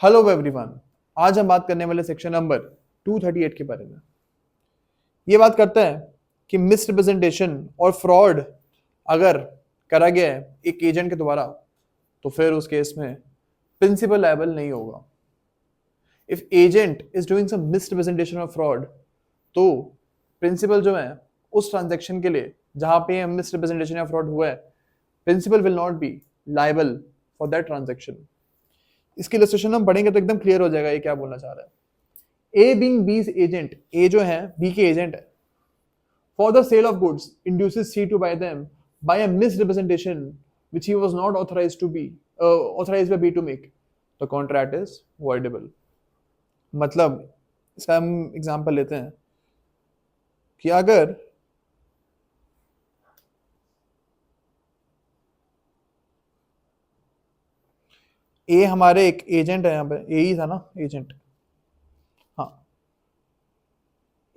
Hello everyone. आज हम बात करने वाले सेक्शन नंबर 238 के बारे में। ये बात करते हैं कि मिसरिप्रेजेंटेशन और फ्रॉड अगर करा गया है एक एजेंट के द्वारा तो फिर उस केस में प्रिंसिपल लायबल नहीं होगा। If agent is doing some misrepresentation और फ्रॉड तो प्रिंसिपल जो है उस ट्रांजैक्शन के लिए जहां पे मिसरिप्रेजेंटेशन या फ्रॉड हुआ है, principal will not be liable for that transaction. इसकी इलस्ट्रेशन हम पढ़ेंगे तो एकदम क्लियर हो जाएगा ये क्या बोलना चाह रहा है। ए बीइंग बी's एजेंट, ए जो है बी के एजेंट है, for the sale of goods induces C to buy them by a misrepresentation which he was not authorized by B to make, the contract is voidable. मतलब इसका हम example लेते हैं कि अगर ए हमारे एक एजेंट है, यहाँ पे ए ही था ना एजेंट, हाँ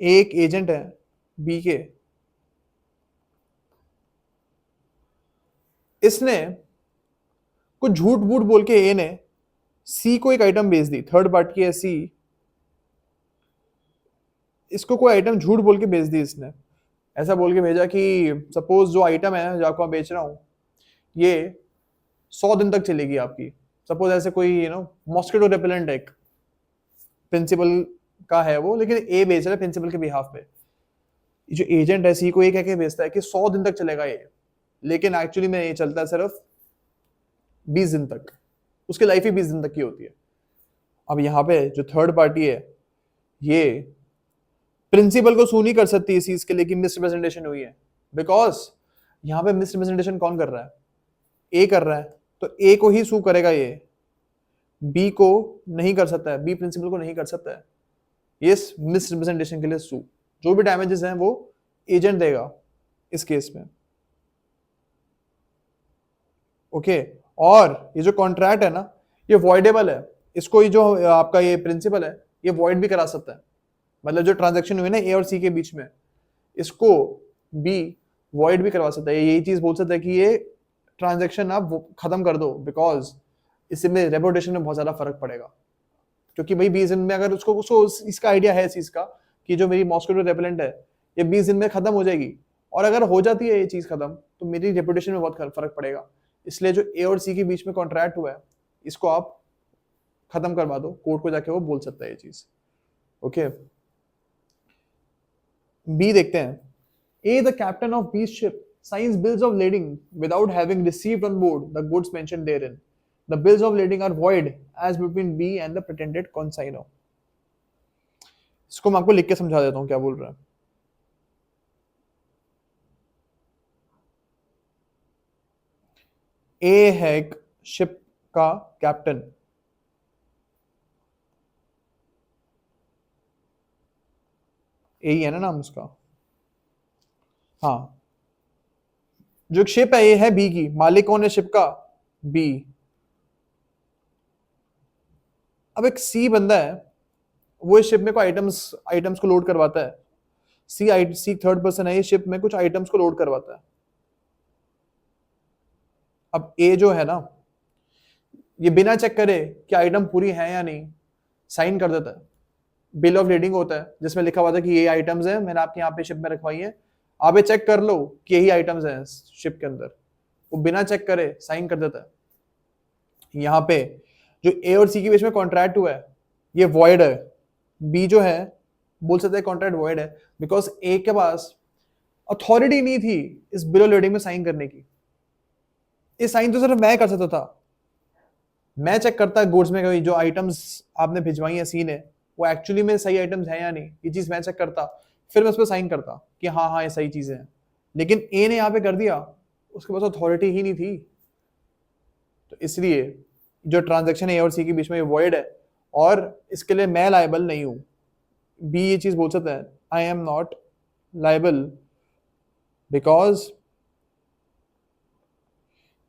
ए एक एजेंट है बी के, इसने कुछ झूठ बूठ बोल के ए ने सी को एक आइटम बेच दी, थर्ड पार्टी है सी, इसको कोई आइटम झूठ बोल के बेच दी इसने। ऐसा बोल के भेजा कि सपोज जो आइटम है जो आपको मैं बेच रहा हूँ ये 100 दिन तक चलेगी आपकी। सपोज ऐसे कोई मॉस्किटो रेपेलेंट एक प्रिंसिपल का है वो, लेकिन ए बेच रहा है प्रिंसिपल के बिहाफ पे। जो एजेंट है सी को ये कह के बेचता है कि 100 दिन तक चलेगा ये, लेकिन एक्चुअली में ये चलता है सिर्फ 20 दिन तक, उसकी लाइफ ही 20 दिन तक की होती है। अब यहाँ पे जो थर्ड पार्टी है ये प्रिंसिपल को सू नहीं कर सकती इस चीज के लिए कि मिसरिप्रेजेंटेशन हुई है, बिकॉज यहाँ पे मिसरिप्रेजेंटेशन कौन कर रहा है, ए कर रहा है, तो ए को ही सू करेगा ये, बी को नहीं कर सकता है, बी प्रिंसिपल को नहीं कर सकता है ये मिसरिप्रेजेंटेशन के लिए सू। जो भी डैमेजेस हैं वो एजेंट देगा इस केस में। ओके और ये जो कॉन्ट्रैक्ट है ना ये वॉइडेबल है, इसको ये जो आपका ये प्रिंसिपल है ये वॉइड भी करा सकता है। मतलब जो ट्रांजैक्शन हुई ना ए और सी के बीच में, इसको बी वॉइड भी करवा सकता है, यही चीज बोल सकता है कि ये ट्रांजैक्शन आप खत्म कर दो, बिकॉज इसमें रेपुटेशन में बहुत ज्यादा फर्क पड़ेगा। क्योंकि भाई 20 दिन में अगर उसको उसको इसका आइडिया है इस चीज का कि जो मेरी मॉस्किटो रेपेलेंट है ये 20 दिन में खत्म हो जाएगी, और अगर हो जाती है ये चीज खत्म तो मेरी रेपुटेशन में बहुत फर्क पड़ेगा, इसलिए जो ए और सी के बीच में कॉन्ट्रैक्ट हुआ है इसको आप खत्म करवा दो, कोर्ट को जाके वो बोल सकता है ये चीज। ओके बी देखते हैं। A the captain of B ship signs bills of lading without having received on board the goods mentioned therein. The bills of lading are void as between B and the pretended consignor. इसको मैं आपको लिख के समझा देता हूँ क्या बोल रहा है। ए है एक शिप का कैप्टन, ए ही है ना नाम उसका, हाँ। जो शिप है ये है बी की, मालिक कौन है शिप का, बी। अब एक सी बंदा है वो इस शिप में को आइटम्स आइटम्स को लोड करवाता है, सी थर्ड पर्सन है, ये शिप में कुछ आइटम्स को लोड करवाता है। अब ए जो है ना ये बिना चेक करे कि आइटम पूरी है या नहीं साइन कर देता है। बिल ऑफ लीडिंग होता है जिसमें लिखा हुआ था कि ये आइटम्स है मैंने आपके यहाँ पे शिप में रखवाई है, आप ये चेक कर लो कि यही आइटम्स हैं शिप के अंदर, वो बिना चेक करे साइन कर देता है। यहाँ पे जो ए और सी के बीच में कॉन्ट्रैक्ट हुआ है ये वॉइड है, बी जो है बोल सकते हैं कॉन्ट्रैक्ट वॉइड है, बिकॉज ए के पास अथॉरिटी नहीं थी इस बिल ऑफ लीडिंग में साइन करने की। ये साइन तो सिर्फ मैं कर सकता था, मैं चेक करता गुड्स में जो आइटम्स आपने भिजवाई है सी ने वो एक्चुअली में सही आइटम्स हैं या नहीं, ये चीज मैं चेक करता, फिर मैं उस पर साइन करता कि हाँ हाँ ये सही चीजें हैं। लेकिन ए ने यहाँ पे कर दिया, उसके पास अथॉरिटी ही नहीं थी, तो इसलिए जो ट्रांजैक्शन है ए और सी के बीच में वॉइड है और इसके लिए मैं लायबल नहीं हूं। बी ये चीज बोल सकता है I am not liable because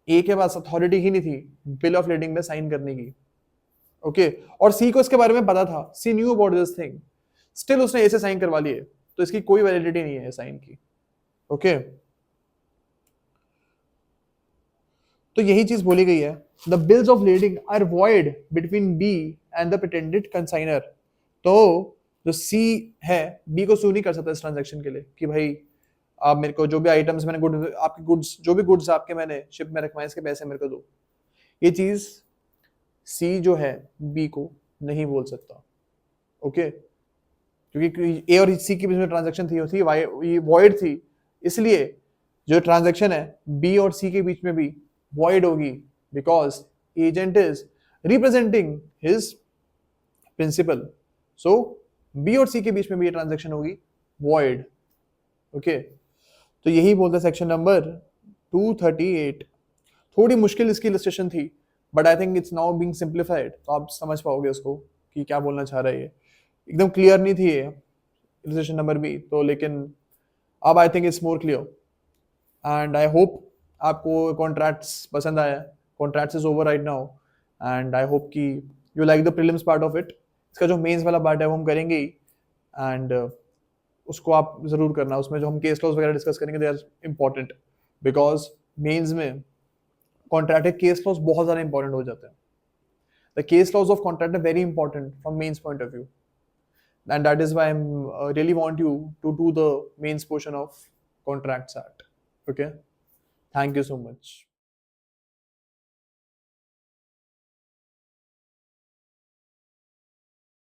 A के पास अथॉरिटी ही नहीं थी बिल ऑफ लीडिंग में साइन करने की। ओके और सी को इसके बारे में पता था, she knew about this thing, still उसने ए से साइन करवा लिए, तो इसकी कोई वैलिडिटी नहीं है साइन की। ओके तो यही चीज बोली गई है, the bills of lading are void between B and the pretended consignor. तो जो सी है बी को सू नहीं कर सकता इस ट्रांजेक्शन के लिए कि भाई आप मेरे को जो भी आइटम्स मैंने गुड आपके गुड्स जो भी गुड्स आपके मैंने शिप में रखवाए इसके पैसे मेरे को दो। ये चीज सी जो है बी को नहीं बोल सकता, ओके, क्योंकि ए और सी के बीच में ट्रांजेक्शन थी ये वॉइड थी, इसलिए जो ट्रांजेक्शन है बी और सी के बीच में भी वॉइड होगी, because agent is representing his principal. So B और सी के बीच में भी ये ट्रांजेक्शन होगी वॉइड, ओके। तो यही बोलते सेक्शन नंबर 238। थोड़ी मुश्किल इसकी इलस्ट्रेशन थी, but I think it's now being simplified, तो आप समझ पाओगे उसको कि क्या बोलना चाह रहा है ये। एकदम क्लियर नहीं थी ये इलस्ट्रेशन नंबर भी तो, लेकिन अब I think it's more clear and I hope आपको कॉन्ट्रैक्ट्स पसंद आया। Contracts is over right now and I hope कि you like the prelims part of it. इसका जो मेंस वाला पार्ट है वो हम करेंगे ही, एंड उसको आप जरूर करना। उसमें जो हम केस लॉज वगैरह डिस्कस करेंगे they are important, because mains में कॉन्ट्रैक्ट के केस लॉज बहुत ज़्यादा इंपॉर्टेंट हो जाते हैं। The case laws of contract are very important from mains point of view, and that is why I'm really want you to do the mains portion of Contracts Act. Okay, thank you so much.